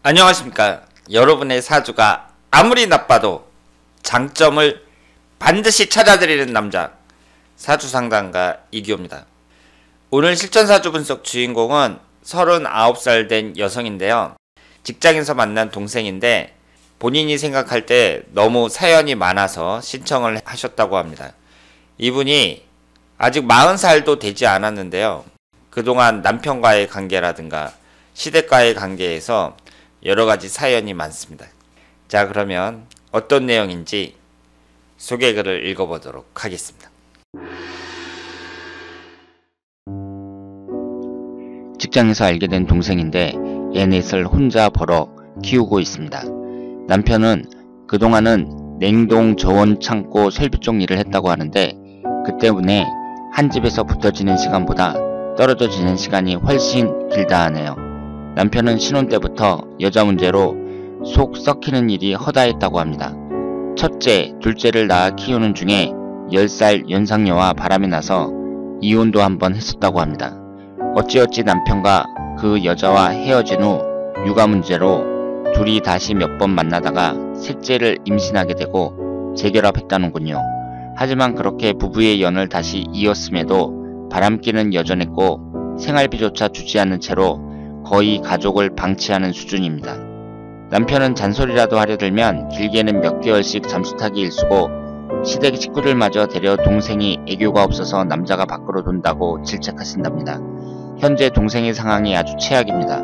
안녕하십니까. 여러분의 사주가 아무리 나빠도 장점을 반드시 찾아드리는 남자, 사주상담가 이기호입니다. 오늘 실전사주 분석 주인공은 39살 된 여성인데요. 직장에서 만난 동생인데 본인이 생각할 때 너무 사연이 많아서 신청을 하셨다고 합니다. 이분이 아직 40살도 되지 않았는데요. 그동안 남편과의 관계라든가 시댁과의 관계에서 여러가지 사연이 많습니다. 자, 그러면 어떤 내용인지 소개글을 읽어보도록 하겠습니다. 직장에서 알게 된 동생인데 애넷을 혼자 벌어 키우고 있습니다. 남편은 그동안은 냉동 저온 창고 설비 쪽 일을 했다고 하는데 그 때문에 한 집에서 붙어지는 시간보다 떨어져 지낸 시간이 훨씬 길다 하네요. 남편은 신혼 때부터 여자 문제로 속 썩히는 일이 허다했다고 합니다. 첫째, 둘째를 낳아 키우는 중에 10살 연상녀와 바람이 나서 이혼도 한번 했었다고 합니다. 어찌어찌 남편과 그 여자와 헤어진 후 육아 문제로 둘이 다시 몇 번 만나다가 셋째를 임신하게 되고 재결합했다는군요. 하지만 그렇게 부부의 연을 다시 이었음에도 바람기는 여전했고 생활비조차 주지 않는 채로 거의 가족을 방치하는 수준입니다. 남편은 잔소리라도 하려 들면 길게는 몇 개월씩 잠수타기 일수고 시댁 식구들마저 데려 동생이 애교가 없어서 남자가 밖으로 돈다고 질책하신답니다. 현재 동생의 상황이 아주 최악입니다.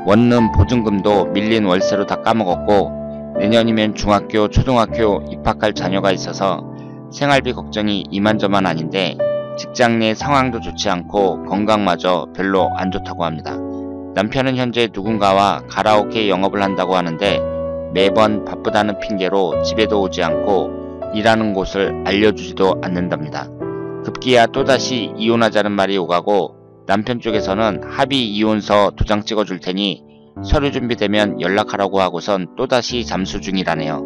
원룸 보증금도 밀린 월세로 다 까먹었고 내년이면 중학교, 초등학교 입학할 자녀가 있어서 생활비 걱정이 이만저만 아닌데 직장 내 상황도 좋지 않고 건강마저 별로 안 좋다고 합니다. 남편은 현재 누군가와 가라오케 영업을 한다고 하는데 매번 바쁘다는 핑계로 집에도 오지 않고 일하는 곳을 알려주지도 않는답니다. 급기야 또다시 이혼하자는 말이 오가고 남편 쪽에서는 합의 이혼서 도장 찍어줄 테니 서류 준비되면 연락하라고 하고선 또다시 잠수 중이라네요.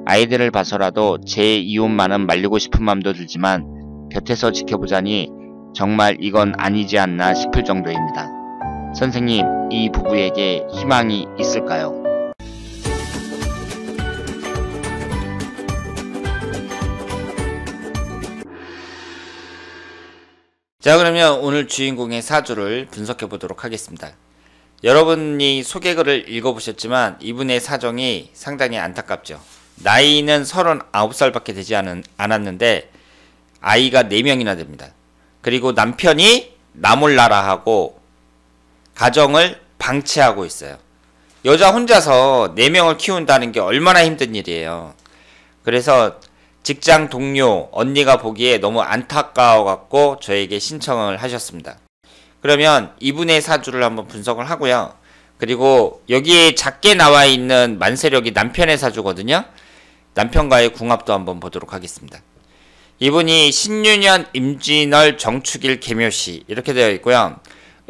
아이들을 봐서라도 제 이혼만은 말리고 싶은 마음도 들지만 곁에서 지켜보자니 정말 이건 아니지 않나 싶을 정도입니다. 선생님, 이 부부에게 희망이 있을까요? 자, 그러면 오늘 주인공의 사주를 분석해 보도록 하겠습니다. 여러분이 소개글을 읽어보셨지만 이분의 사정이 상당히 안타깝죠. 나이는 39살밖에 되지 않았는데 아이가 4명이나 됩니다. 그리고 남편이 나몰라라 하고 가정을 방치하고 있어요. 여자 혼자서 4명을 키운다는 게 얼마나 힘든 일이에요. 그래서 직장 동료, 언니가 보기에 너무 안타까워 갖고 저에게 신청을 하셨습니다. 그러면 이분의 사주를 한번 분석을 하고요. 그리고 여기에 작게 나와 있는 만세력이 남편의 사주거든요. 남편과의 궁합도 한번 보도록 하겠습니다. 이분이 신유년, 임진월, 정축일, 계묘시 이렇게 되어 있고요.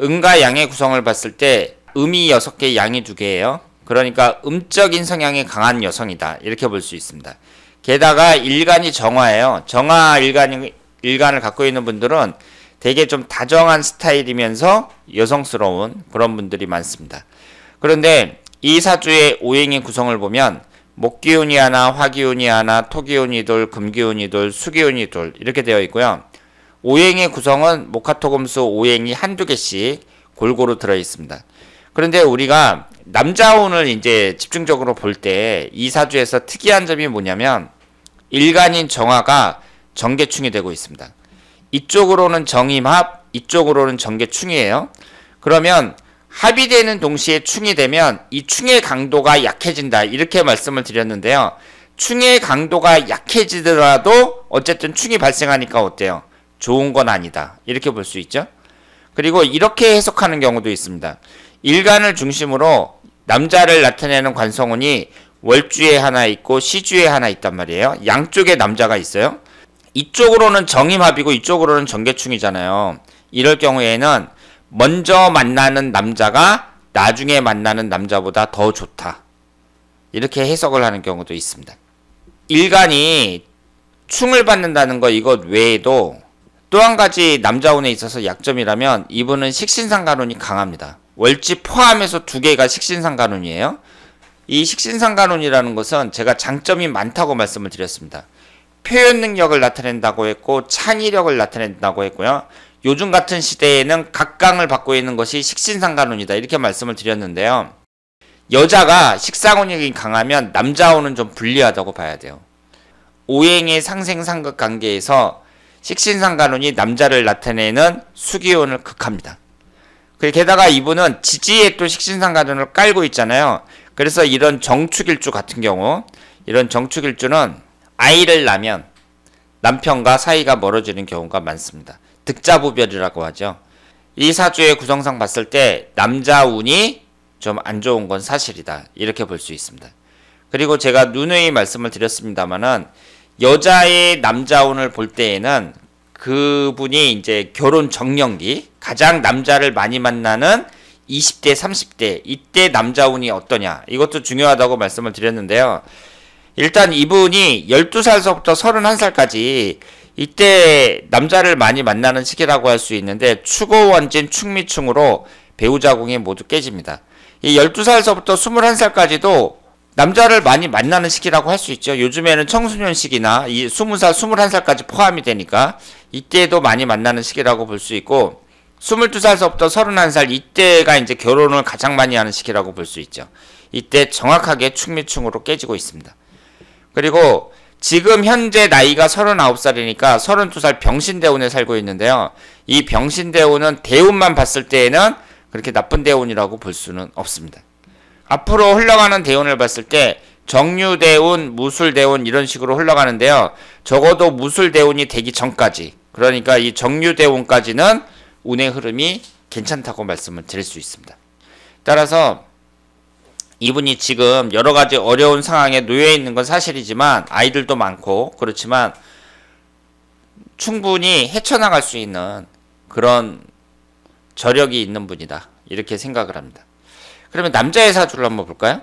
음과 양의 구성을 봤을 때 음이 6개, 양이 2개예요. 그러니까 음적인 성향이 강한 여성이다 이렇게 볼 수 있습니다. 게다가 일간이 정화예요. 정화 일간을 갖고 있는 분들은 되게 좀 다정한 스타일이면서 여성스러운 그런 분들이 많습니다. 그런데 이 사주의 오행의 구성을 보면 목기운이 하나, 화기운이 하나, 토기운이 둘, 금기운이 둘, 수기운이 둘 이렇게 되어 있고요. 오행의 구성은 목화토금수 오행이 한두 개씩 골고루 들어 있습니다. 그런데 우리가 남자운을 이제 집중적으로 볼 때 이 사주에서 특이한 점이 뭐냐면 일간인 정화가 정계충이 되고 있습니다. 이쪽으로는 정임합, 이쪽으로는 정계충이에요. 그러면 합이 되는 동시에 충이 되면 이 충의 강도가 약해진다 이렇게 말씀을 드렸는데요. 충의 강도가 약해지더라도 어쨌든 충이 발생하니까 어때요? 좋은 건 아니다 이렇게 볼 수 있죠. 그리고 이렇게 해석하는 경우도 있습니다. 일간을 중심으로 남자를 나타내는 관성운이 월주에 하나 있고 시주에 하나 있단 말이에요. 양쪽에 남자가 있어요. 이쪽으로는 정임합이고 이쪽으로는 정계충이잖아요. 이럴 경우에는 먼저 만나는 남자가 나중에 만나는 남자보다 더 좋다 이렇게 해석을 하는 경우도 있습니다. 일간이 충을 받는다는 거 이것 외에도 또 한 가지 남자운에 있어서 약점이라면 이분은 식신상간운이 강합니다. 월지 포함해서 두 개가 식신상간운이에요. 이 식신상간운이라는 것은 제가 장점이 많다고 말씀을 드렸습니다. 표현 능력을 나타낸다고 했고 창의력을 나타낸다고 했고요. 요즘 같은 시대에는 각광을 받고 있는 것이 식신상간운이다 이렇게 말씀을 드렸는데요. 여자가 식상운이 강하면 남자운은 좀 불리하다고 봐야 돼요. 오행의 상생상극 관계에서 식신상간운이 남자를 나타내는 수기운을 극합니다. 게다가 이분은 지지에 또 식신상간운을 깔고 있잖아요. 그래서 이런 정축일주 같은 경우, 이런 정축일주는 아이를 낳으면 남편과 사이가 멀어지는 경우가 많습니다. 득자부별이라고 하죠. 이 사주의 구성상 봤을 때 남자 운이 좀 안 좋은 건 사실이다 이렇게 볼 수 있습니다. 그리고 제가 누누이 말씀을 드렸습니다만은 여자의 남자 운을 볼 때에는 그분이 이제 결혼 정년기, 가장 남자를 많이 만나는 20대, 30대 이때 남자 운이 어떠냐 이것도 중요하다고 말씀을 드렸는데요. 일단 이분이 12살서부터 31살까지 이때 남자를 많이 만나는 시기라고 할 수 있는데 축오원진 축미충으로 배우자 궁이 모두 깨집니다. 이 12살서부터 21살까지도 남자를 많이 만나는 시기라고 할 수 있죠. 요즘에는 청소년 시기나 이 20살, 21살까지 포함이 되니까 이때도 많이 만나는 시기라고 볼 수 있고 22살서부터 31살 이때가 이제 결혼을 가장 많이 하는 시기라고 볼 수 있죠. 이때 정확하게 축미충으로 깨지고 있습니다. 그리고 지금 현재 나이가 39살이니까 32살 병신대운에 살고 있는데요. 이 병신대운은 대운만 봤을 때에는 그렇게 나쁜 대운이라고 볼 수는 없습니다. 앞으로 흘러가는 대운을 봤을 때 정유대운, 무술대운 이런 식으로 흘러가는데요. 적어도 무술대운이 되기 전까지, 그러니까 이 정유대운까지는 운의 흐름이 괜찮다고 말씀을 드릴 수 있습니다. 따라서 이분이 지금 여러가지 어려운 상황에 놓여 있는 건 사실이지만 아이들도 많고 그렇지만 충분히 헤쳐나갈 수 있는 그런 저력이 있는 분이다 이렇게 생각을 합니다. 그러면 남자의 사주를 한번 볼까요?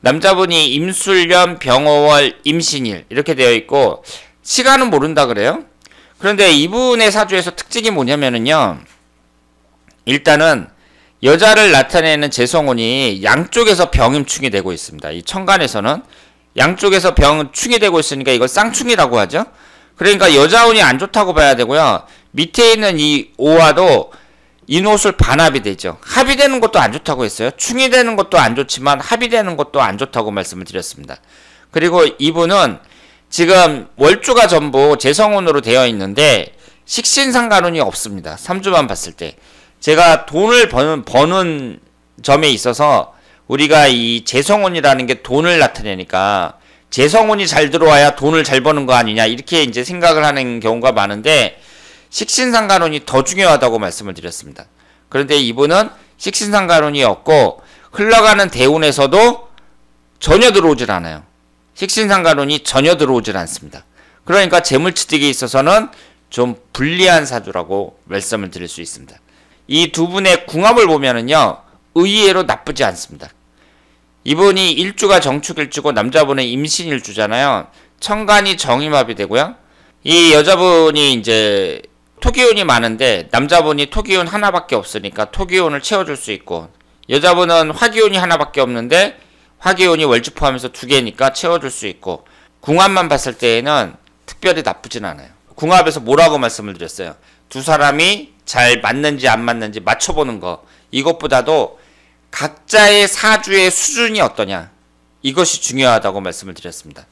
남자분이 임술년, 병어월, 임신일 이렇게 되어 있고 시간은 모른다 그래요. 그런데 이분의 사주에서 특징이 뭐냐면은요, 일단은 여자를 나타내는 재성운이 양쪽에서 병임충이 되고 있습니다. 이 천간에서는 양쪽에서 병충이 되고 있으니까 이걸 쌍충이라고 하죠. 그러니까 여자운이 안 좋다고 봐야 되고요. 밑에 있는 이 오화도 인옷을 반합이 되죠. 합이 되는 것도 안 좋다고 했어요. 충이 되는 것도 안 좋지만 합이 되는 것도 안 좋다고 말씀을 드렸습니다. 그리고 이분은 지금 월주가 전부 재성운으로 되어 있는데 식신상간운이 없습니다. 3주만 봤을 때. 제가 돈을 버는 점에 있어서 우리가 이 재성운이라는 게 돈을 나타내니까 재성운이 잘 들어와야 돈을 잘 버는 거 아니냐 이렇게 이제 생각을 하는 경우가 많은데 식신상간운이 더 중요하다고 말씀을 드렸습니다. 그런데 이분은 식신상간운이 없고 흘러가는 대운에서도 전혀 들어오질 않아요. 식신상간운이 전혀 들어오질 않습니다. 그러니까 재물취득에 있어서는 좀 불리한 사주라고 말씀을 드릴 수 있습니다. 이 두 분의 궁합을 보면은요, 의외로 나쁘지 않습니다. 이분이 일주가 정축일주고 남자분은 임신일주잖아요. 천간이 정임합이 되고요. 이 여자분이 이제 토기운이 많은데 남자분이 토기운 하나밖에 없으니까 토기운을 채워줄 수 있고, 여자분은 화기운이 하나밖에 없는데 화기운이 월주 포함해서 두 개니까 채워줄 수 있고, 궁합만 봤을 때에는 특별히 나쁘진 않아요. 궁합에서 뭐라고 말씀을 드렸어요? 두 사람이 잘 맞는지 안 맞는지 맞춰보는 거, 이것보다도 각자의 사주의 수준이 어떠냐, 이것이 중요하다고 말씀을 드렸습니다.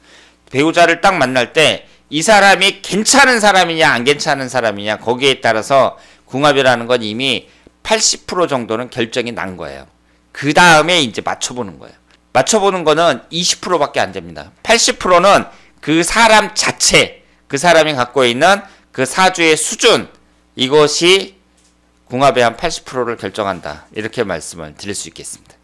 배우자를 딱 만날 때 이 사람이 괜찮은 사람이냐 안 괜찮은 사람이냐, 거기에 따라서 궁합이라는 건 이미 80% 정도는 결정이 난 거예요. 그 다음에 이제 맞춰보는 거예요. 맞춰보는 거는 20%밖에 안 됩니다. 80%는 그 사람 자체, 그 사람이 갖고 있는 그 사주의 수준, 이것이 궁합의 한 80%를 결정한다, 이렇게 말씀을 드릴 수 있겠습니다.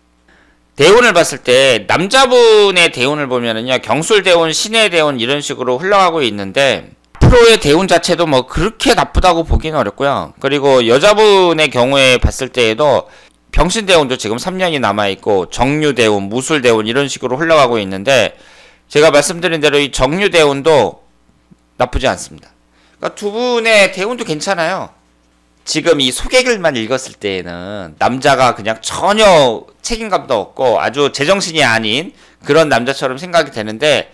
대운을 봤을 때 남자분의 대운을 보면은요, 경술대운, 신해대운 이런 식으로 흘러가고 있는데 앞으로의 대운 자체도 뭐 그렇게 나쁘다고 보기는 어렵고요. 그리고 여자분의 경우에 봤을 때에도 병신대운도 지금 3년이 남아있고 정유대운, 무술대운 이런 식으로 흘러가고 있는데 제가 말씀드린 대로 이 정유대운도 나쁘지 않습니다. 그러니까 두 분의 대운도 괜찮아요. 지금 이 소개글만 읽었을 때에는 남자가 그냥 전혀 책임감도 없고 아주 제정신이 아닌 그런 남자처럼 생각이 되는데,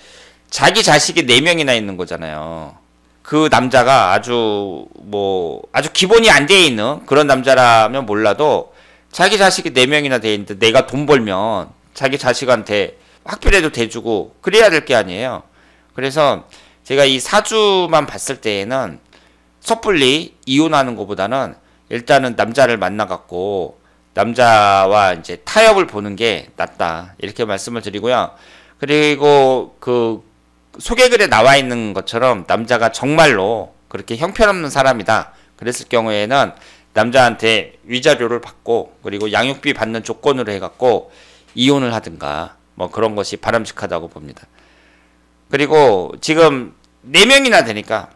자기 자식이 4명이나 있는 거잖아요. 그 남자가 아주 기본이 안 돼 있는 그런 남자라면 몰라도, 자기 자식이 4명이나 돼 있는데 내가 돈 벌면 자기 자식한테 학비라도 대주고 그래야 될 게 아니에요. 그래서 제가 이 사주만 봤을 때에는 섣불리 이혼하는 것보다는 일단은 남자를 만나갖고 남자와 이제 타협을 보는 게 낫다, 이렇게 말씀을 드리고요. 그리고 그 소개글에 나와 있는 것처럼 남자가 정말로 그렇게 형편없는 사람이다 그랬을 경우에는 남자한테 위자료를 받고, 그리고 양육비 받는 조건으로 해갖고 이혼을 하든가 뭐 그런 것이 바람직하다고 봅니다. 그리고 지금 4명이나 되니까,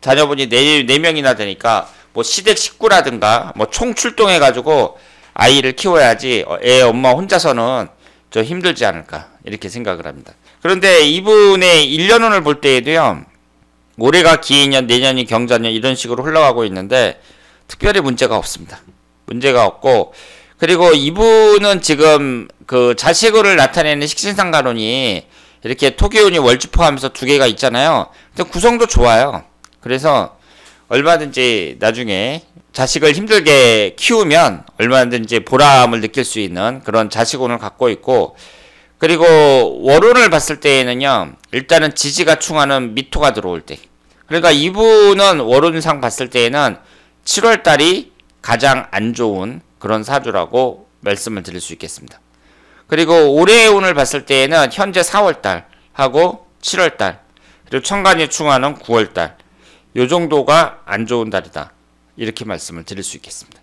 자녀분이 4명이나 되니까 뭐 시댁 식구라든가 뭐 총 출동해가지고 아이를 키워야지 애 엄마 혼자서는 좀 힘들지 않을까, 이렇게 생각을 합니다. 그런데 이분의 1년운을 볼 때에도요, 올해가 기해년, 내년이 경자년 이런 식으로 흘러가고 있는데 특별히 문제가 없습니다. 문제가 없고, 그리고 이분은 지금 그 자식을 나타내는 식신상간운이 이렇게 토기운이 월주포하면서 2개가 있잖아요. 근데 구성도 좋아요. 그래서 얼마든지 나중에 자식을 힘들게 키우면 얼마든지 보람을 느낄 수 있는 그런 자식운을 갖고 있고, 그리고 월운을 봤을 때에는요, 일단은 지지가 충하는 미토가 들어올 때, 그러니까 이분은 월운상 봤을 때에는 7월달이 가장 안 좋은 그런 사주라고 말씀을 드릴 수 있겠습니다. 그리고 올해의 운을 봤을 때에는 현재 4월달하고 7월달, 그리고 천간이 충하는 9월달, 요 정도가 안 좋은 달이다, 이렇게 말씀을 드릴 수 있겠습니다.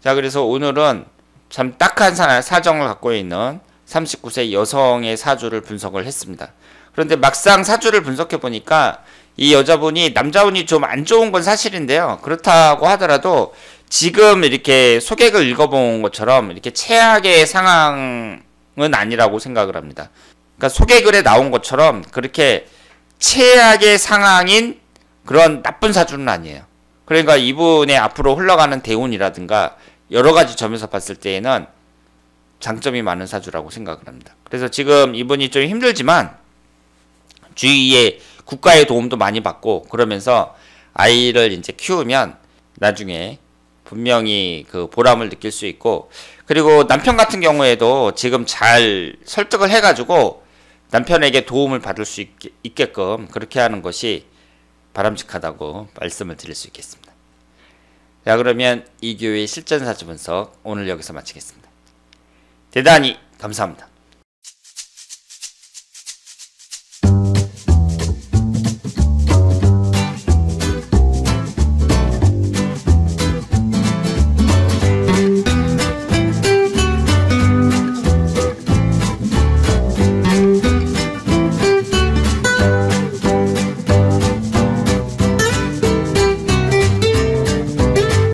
자, 그래서 오늘은 참 딱한 사정을 갖고 있는 39세 여성의 사주를 분석을 했습니다. 그런데 막상 사주를 분석해 보니까 이 여자분이 남자운이 좀 안 좋은 건 사실인데요, 그렇다고 하더라도 지금 이렇게 소개글 읽어본 것처럼 이렇게 최악의 상황은 아니라고 생각을 합니다. 그러니까 소개글에 나온 것처럼 그렇게 최악의 상황인 그런 나쁜 사주는 아니에요. 그러니까 이분의 앞으로 흘러가는 대운이라든가 여러 가지 점에서 봤을 때에는 장점이 많은 사주라고 생각을 합니다. 그래서 지금 이분이 좀 힘들지만 주위에 국가의 도움도 많이 받고 그러면서 아이를 이제 키우면 나중에 분명히 그 보람을 느낄 수 있고, 그리고 남편 같은 경우에도 지금 잘 설득을 해가지고 남편에게 도움을 받을 수 있게끔 그렇게 하는 것이 바람직하다고 말씀을 드릴 수 있겠습니다. 자, 그러면 이교의 실전사주 분석 오늘 여기서 마치겠습니다. 대단히 감사합니다.